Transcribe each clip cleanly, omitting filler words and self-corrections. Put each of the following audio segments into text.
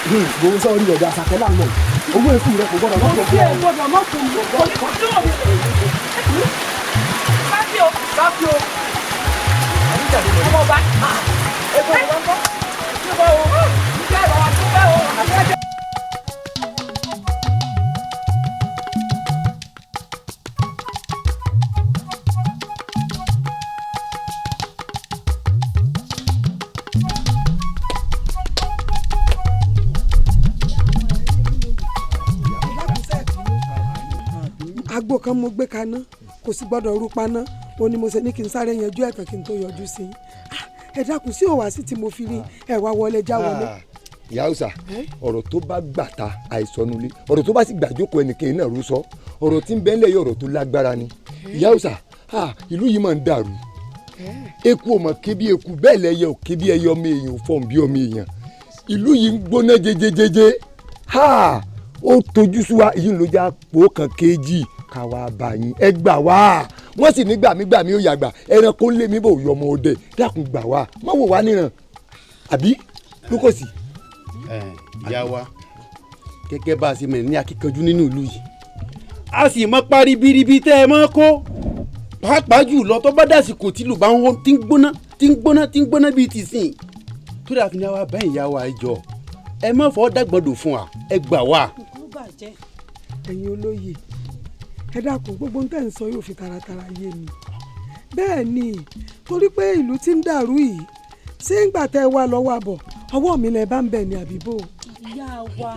Gbogbo sọ́ọ́rí ọ̀dọ̀ àṣàkẹ́ là ń lọ. Owó èkú rẹ̀ kò gbọ́dọ̀ mọ́tò. Gbọ́dọ̀ mọ́tò. Sáfì o. Ọmọ ọba. Ètò ìwọ̀n kọ́. Ṣé o? Ṣé ìwọ̀n wa tún bẹ́ẹ̀ o? Agbo kan mo gbé kaná kò sì gbọ́dọ̀ rú paná ó ní mo ṣe ní kí n sáré yanjú ẹ̀tàn kí n tó yọjú sí i. Ẹ dákun sí òwá sí tí mo fi rí ẹ wá wọlé já wọlé. Ìyá Hausa ọ̀rọ̀ tó bá gbàtà àìsọnulé ọ̀rọ̀ tó bá sì gbàjókòó ẹnìkan náà rú sọ ọ̀rọ̀ tí ń bẹ ńlẹ̀ yìí ọ̀rọ̀ tó lágbára ni. Ìyá Hausa ìlú yìí máa ń dàrú eku ò mọ̀ ké bí eku bẹ́ẹ̀ lẹ́yẹ ò ké bí ẹyẹ ọmọ èèyàn ò fọ̀n bí ọmọ èèyàn ìlú yìí ń gbóná jejejeje ó tojú sú wa èyí ló já pò kan kéjì káwa bá yín ẹ gbà wá wọ́n sì ní gbàmígbàmí ó yàgbà ẹranko ń lé mi bò yọmọ ọdẹ dákun gbà wá má wò wá níran àbí lókòsì. ìyá wa gẹ́gẹ́ bá a ṣe mẹ́rin ní akíkanjú nínú ìlú yìí a sì mọ parí biribi tẹ́ ẹ mọ́ kó pàápàá jù lọ tó bá dàsìkò tí ìlú bá ń hó tí ń gbóná bíi ti sìn tó dà fi ní àwa bá ìyá wa ẹ jọ ẹ má fọ́ dàgbọ́dọ̀ fún wa ẹ gbà wá. Ẹ̀yin olóye ẹ dákun gbogbo nǹkan ń sọ yóò fi taratara yé mi bẹ́ẹ̀ ni torí pé ìlú tí ń dàrú yìí ṣé ń gbà tẹ́ ẹ wá lọ́wọ́ àbọ̀ ọwọ́ mi lẹ bá ń bẹ̀ ní àbíbò. Ìyá wa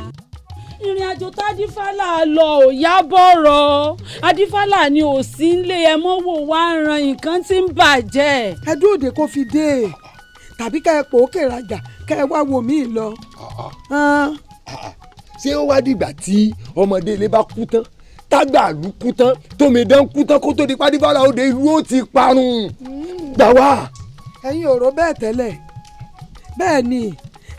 ìrìn àjò tá adífálà lọ ò yá bọ̀rọ̀ adífálà ni ò sí nílé ẹ mọ́ wò wá ran nǹkan tí ń bàjẹ́. ẹ dúró de kó fi dé tàbí ká ẹ pò ó kè rajà ká ẹ wá wò mí lọ. ṣé ó wá dìgbà tí ọmọdé ilé bá kú tán tágbàlú kú tán tómìdán kú tán kó tó di pádífàlà òde ìlú ó ti parun gbà wá. ẹ̀yin ò rò bẹ́ẹ̀ tẹ́lẹ̀ bẹ́ẹ̀ ni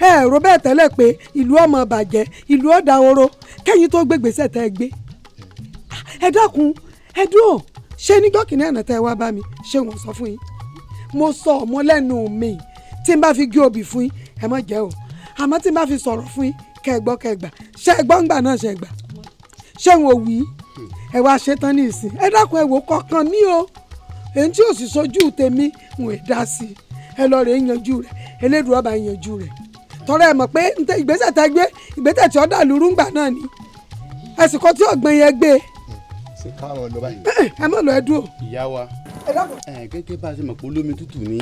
ẹ rò bẹ́ẹ̀ tẹ́lẹ̀ pé ìlú ọmọ bàjẹ́ ìlú ọ̀dà oró kẹ́yìn tó gbé gbèsè tẹ́ ẹ gbé. ẹ dákun ẹ dúró ṣé níjọ́ kìnìún àná tẹ́ ẹ wá bá mi ṣé wọ́n sọ fún yín mo sọ ọmọ lẹ́nu mi tí n bá fi gé obì fún yín ẹ má jẹ́ o àmọ́ tí n bá fi sọ̀rọ̀ fún yín kẹ́ ẹ gbọ́ ṣé ẹ gbọ́ ńgbà náà ṣe gbà ṣé wọn ò wí ẹ wá ṣetán ní ìsìn ẹ dákun ẹ wò kọ̀ọ̀kan mi o èyí tí ò sì sojú tèmi ń wè dá sí i ẹ lọ rè é yanjú rẹ elédùn ọba yanjú rẹ tọrọ ẹ mọ̀ pé ìgbésẹ̀ tẹ́ gbé ìgbésẹ̀ tí ó dà lóru ńgbà náà ni ẹsìnkọ tí ọ̀gbìn yẹn gbé. ṣé káwọn lọ báyìí. ẹ má lọ ẹ dúró. ìyá wa gẹ́gẹ́ bá a ṣe mọ̀ pé olómi tútù ni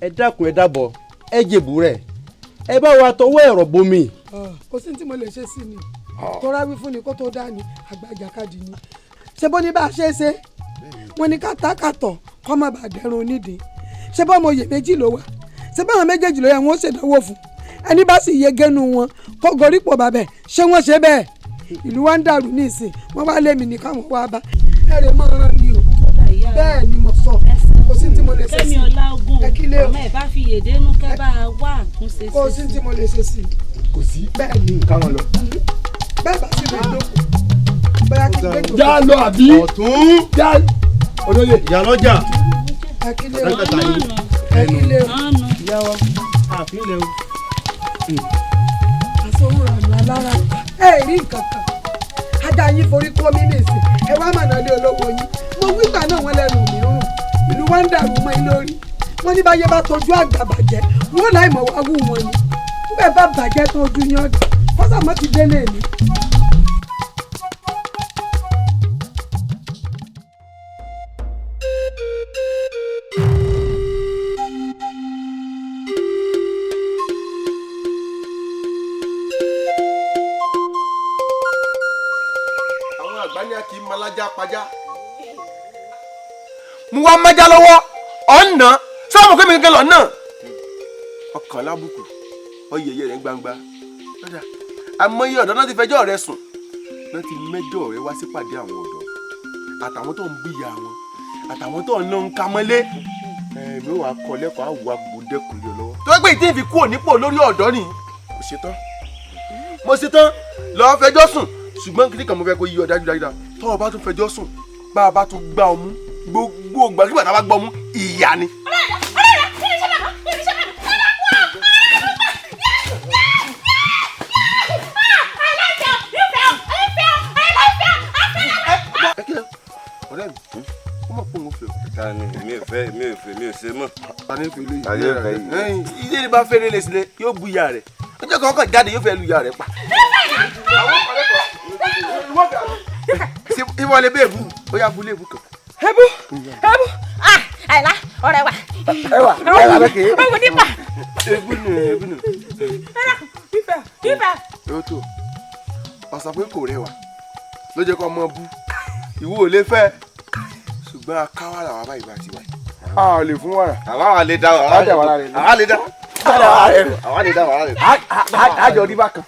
ẹ dákun ẹ dábọ̀ ẹ jèbù rẹ̀ ẹ bá wa tọwọ́ ẹ̀rọ bomi. kò sí ní tí mo lè ṣe sí ni tọ́ra wí fún ni kó tó dá ni àgbàjàkadì ni ṣé bó ní bá a ṣe é ṣe wọn ní kátàkàtọ̀ kọ́ má bàa dẹrùn onídìí ṣé bá ọmọ oyè méjì ló wà ṣé báwọn méjèèjì ló yẹ wọn ó ṣèdánwò fún ẹni bá sì yegenu wọn kó gorípò bàbẹ ṣé wọn ṣe bẹ́ẹ̀ ìlú wa ń dàrú ní ìsìn wọn wá lé mi ní káwọn wá bá ẹ rè mọ ọ̀ràn ni o bẹ́ẹ̀ ni mo sọ kò sí tí mo lè ṣe sí ẹ kí lé o ọmọ ẹ bá fi yèdénú kẹ bá a wá àtúnṣe sí kò sí tí mo lè ṣe sí kò sí bẹ́ẹ̀ ni káwọn lọ. bẹ́ẹ̀ bá sì lè dókòó bóyá kí n gbé jù. já lọ àbí ọ̀tún já olóye. ìyálọ́jà ẹ kí lé o ẹ̀ka tàyè ẹ kí lé o. ìyá wa àfihàn o. àsọwúrọ̀ àlọ́ alára ẹ rí nǹkan kan ajá yín forí kó mi nìsín ẹ wá mọ̀nà lé olówó yín mo wígbà náà wọ́n lẹ́nu mi rùn ìlú wa ń dàrú mọ́ yín lórí wọ́n ní báyé bá tọ́jú àgbà bàjẹ́ wọ́n láì mọ̀ wá wù wọ́n ni nígbà bá bàjẹ́ tó ojú yín ọ̀dọ̀ fọ́sàmọ́ ti délé mi. mo wá májá lọ́wọ́ ọ̀nà sọ́ọ̀mù pé mi gẹ́gẹ́ lọ náà ọkàn lábùkù ọyẹyẹ rẹ gbangba àmọye ọ̀dọ́ náà ti fẹjọ́ rẹ sùn náà ti mẹ́jọ rẹ wá sípàdé àwọn ọ̀dọ́ àtàwọn tó ń bíyà wọn àtàwọn tó ń ná ń ka mọ́lé ẹ̀mí wàá kọ́ lẹ́kọ̀ọ́ àwọ̀ agbódẹ́kùn yọ lọ́wọ́ tó gbé ìdí ìfi kúrò nípò lórí ọ̀dọ́ ni mo ṣetán lọ́ọ́ fẹjọ́ sùn ṣùgbọ́n kí kan mo fẹ́ kó yí ọ dájúdájú tó o bá tún fẹjọ́ sùn bá a bá tún gbá ọ mú gbogbo gbàgbà tá a bá gbọ́ mú ìyá ni. ilé ní bá fẹ́rẹ́ lè sílẹ̀ yóò bu ìyá rẹ̀ ọjọ́ kan kàn jáde yóò fẹ́ lu ìyá rẹ̀ pa. ìwọ lè bẹ́ẹ̀ bú ó yà bú lè bú kan. ẹbú àìlá ọ̀rẹ́ wa. ẹwà lókè. ọwọ nípa. ebúnú. fífẹ́. yóò tó ọ̀sán pé kò rẹwà ló jẹ́ kó ọmọ bú ìwọ ò lè fẹ́ ṣùgbọ́n akáwàrà wà báyìí bá ti wáyé. a ò lè fún wàrà. àwa lè dá wàrà rẹ̀. àwa lè dá wàrà rẹ̀. àjọ rí bákan.